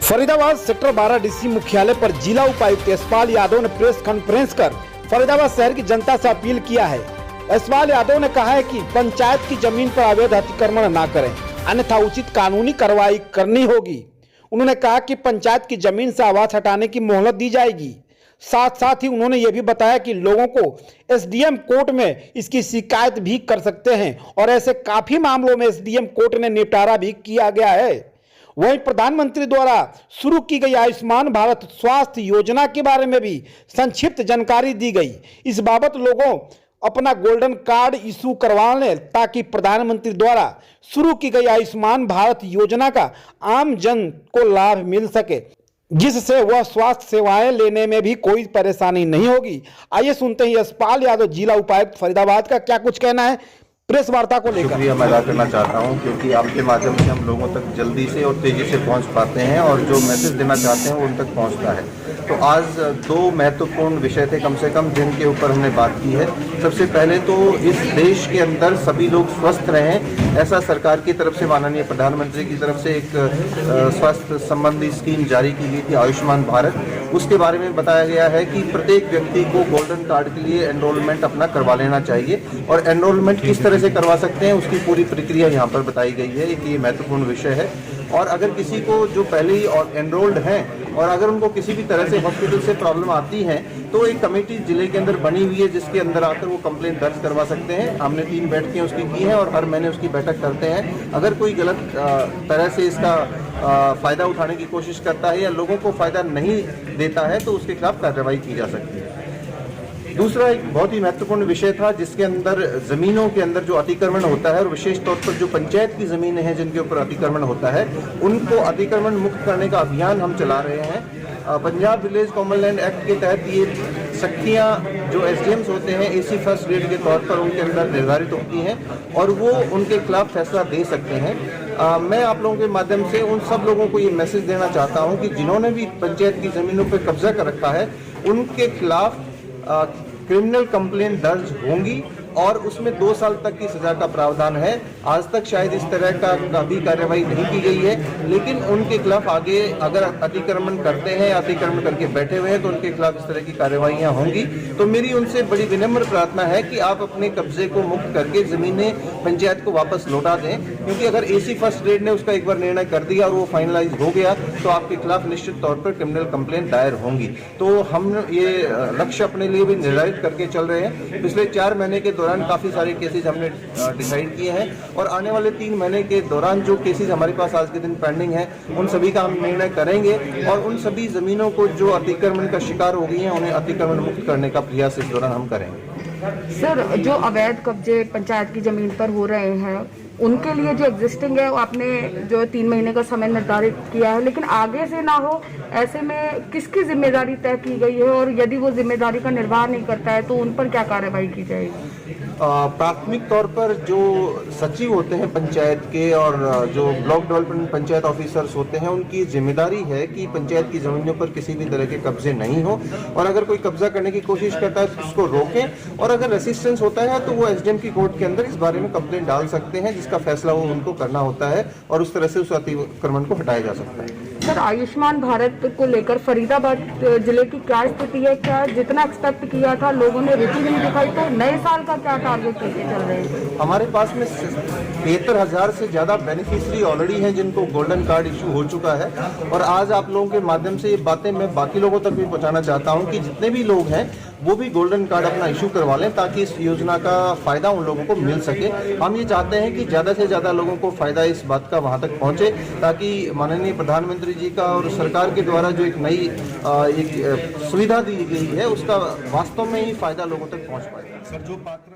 Faridabad sector 12 DC मुख्यालय पर जिला उपायुक्त यशपाल यादव ने प्रेस कॉन्फ्रेंस कर फरीदाबाद शहर की जनता से अपील किया है। यशपाल यादव ने कहा है कि पंचायत की जमीन पर अवैध अतिक्रमण न करें, अन्यथा उचित कानूनी कार्रवाई करनी होगी। उन्होंने कहा कि पंचायत की जमीन से आवास हटाने की मोहलत दी जाएगी। साथ ही उन्होंने ये भी बताया कि लोगों को एसडीएम कोर्ट में इसकी शिकायत भी कर सकते हैं और ऐसे काफी मामलों में एसडीएम कोर्ट ने निपटारा भी किया गया है। वहीं प्रधानमंत्री द्वारा शुरू की गई आयुष्मान भारत स्वास्थ्य योजना के बारे में भी संक्षिप्त जानकारी दी गई। इस बाबत लोगों अपना गोल्डन कार्ड इशू करवा लें ताकि प्रधानमंत्री द्वारा शुरू की गई आयुष्मान भारत योजना का आम जन को लाभ मिल सके, जिससे वह स्वास्थ्य सेवाएं लेने में भी कोई परेशानी नहीं होगी। आइए सुनते हैं यशपाल यादव जिला उपायुक्त फरीदाबाद का क्या कुछ कहना है प्रेस वार्ता को लेकर। शुक्रिया मैं अदा करना चाहता हूं क्योंकि आपके माध्यम से हम लोगों तक जल्दी से और तेज़ी से पहुंच पाते हैं और जो मैसेज देना चाहते हैं वो उन तक पहुंचता है। तो आज दो महत्वपूर्ण विषय थे कम से कम जिनके ऊपर हमने बात की है। सबसे पहले तो इस देश के अंदर सभी लोग स्वस्थ रहें, ऐसा सरकार की तरफ से माननीय प्रधानमंत्री की तरफ से एक स्वास्थ्य संबंधी स्कीम जारी की गई थी आयुष्मान भारत। उसके बारे में बताया गया है कि प्रत्येक व्यक्ति को गोल्डन कार्ड के लिए एनरोलमेंट अपना करवा लेना चाहिए और एनरोलमेंट किस तरह से करवा सकते हैं उसकी पूरी प्रक्रिया यहाँ पर बताई गई है। एक ये महत्वपूर्ण विषय है। और अगर किसी को जो पहले ही एनरोल्ड हैं और अगर उनको किसी भी तरह से हॉस्पिटल से प्रॉब्लम आती है तो एक कमेटी जिले के अंदर बनी हुई है जिसके अंदर आकर वो कंप्लेंट दर्ज करवा सकते हैं। हमने 3 बैठकें उसकी की हैं और हर महीने उसकी बैठक करते हैं। अगर कोई गलत तरह से इसका फ़ायदा उठाने की कोशिश करता है या लोगों को फ़ायदा नहीं देता है तो उसके खिलाफ कार्रवाई की जा सकती है। दूसरा एक बहुत ही महत्वपूर्ण विषय था जिसके अंदर ज़मीनों के अंदर जो अतिक्रमण होता है और विशेष तौर पर जो पंचायत की ज़मीनें हैं जिनके ऊपर अतिक्रमण होता है उनको अतिक्रमण मुक्त करने का अभियान हम चला रहे हैं। Punjab village common land act के तहत ये सखियाँ जो एसडीएम्स होते हैं AC फर्स्ट रेट के तौर पर उनके अंदर निर्धारित होती हैं और वो उनके खिलाफ फैसला दे सकते हैं। मैं आप लोगों के माध्यम से उन सब लोगों को ये मैसेज देना चाहता हूँ कि जिन्होंने भी पंचायत की ज़मीनों पर कब्जा कर रखा है उनके खिलाफ क्रिमिनल कंप्लेंट दर्ज होंगी और उसमें 2 साल तक की सजा का प्रावधान है। आज तक शायद इस तरह का भी कार्रवाई नहीं की गई है, लेकिन उनके खिलाफ आगे अगर अतिक्रमण करते हैं या अतिक्रमण करके बैठे हुए हैं तो उनके खिलाफ इस तरह की कार्रवाइयां होंगी। तो मेरी उनसे बड़ी विनम्र प्रार्थना है कि आप अपने कब्जे को मुक्त करके ज़मीनें पंचायत को वापस लौटा दें, क्योंकि अगर AC फर्स्ट रेट ने उसका एक बार निर्णय कर दिया और वो फाइनलाइज हो गया तो आपके खिलाफ निश्चित तौर पर क्रिमिनल कंप्लेंट दायर होंगी। तो हम ये लक्ष्य अपने लिए भी निर्धारित करके चल रहे हैं। पिछले 4 महीने के दौरान काफ़ी सारे केसेस हमने डिसाइड किए हैं और आने वाले 3 महीने के दौरान जो केसेस हमारे पास आज के दिन पेंडिंग हैं उन सभी का हम निर्णय करेंगे और उन सभी ज़मीनों को जो अतिक्रमण का शिकार हो गई हैं उन्हें अतिक्रमण मुक्त करने का प्रयास इस दौरान हम करेंगे। सर, जो अवैध कब्जे पंचायत की ज़मीन पर हो रहे हैं उनके लिए जो एग्जिस्टिंग है वो आपने जो 3 महीने का समय निर्धारित किया है, लेकिन आगे से ना हो, ऐसे में किसकी जिम्मेदारी तय की गई है और यदि वो जिम्मेदारी का निर्वाह नहीं करता है तो उन पर क्या कार्रवाई की जाएगी? प्राथमिक तौर पर जो सचिव होते हैं पंचायत के और जो ब्लॉक डेवलपमेंट पंचायत ऑफिसर्स होते हैं उनकी जिम्मेदारी है कि पंचायत की ज़मीनों पर किसी भी तरह के कब्जे नहीं हो और अगर कोई कब्जा करने की कोशिश करता है तो उसको रोकें और अगर रेसिस्टेंस होता है तो वो एसडीएम की कोर्ट के अंदर इस बारे में कंप्लेंट डाल सकते हैं जिसका फैसला वो उनको करना होता है और उस तरह से उस अतिक्रमण को हटाया जा सकता है। सर, आयुष्मान भारत को लेकर फरीदाबाद जिले की क्या स्थिति है? क्या जितना एक्सपेक्ट किया था लोगों ने रुचि नहीं दिखाई? तो नए साल का क्या टारगेट लेके चल रहे हैं? हमारे पास में 73,000 से ज़्यादा बेनिफिशरी ऑलरेडी हैं जिनको गोल्डन कार्ड इशू हो चुका है और आज आप लोगों के माध्यम से ये बातें मैं बाकी लोगों तक भी पहुंचाना चाहता हूं कि जितने भी लोग हैं वो भी गोल्डन कार्ड अपना इशू करवा लें ताकि इस योजना का फ़ायदा उन लोगों को मिल सके। हम ये चाहते हैं कि ज़्यादा से ज़्यादा लोगों को फ़ायदा इस बात का वहाँ तक पहुँचे ताकि माननीय प्रधानमंत्री जी का और सरकार के द्वारा जो एक नई एक सुविधा दी गई है उसका वास्तव में ही फ़ायदा लोगों तक पहुँच पाए। सर, जो पात्र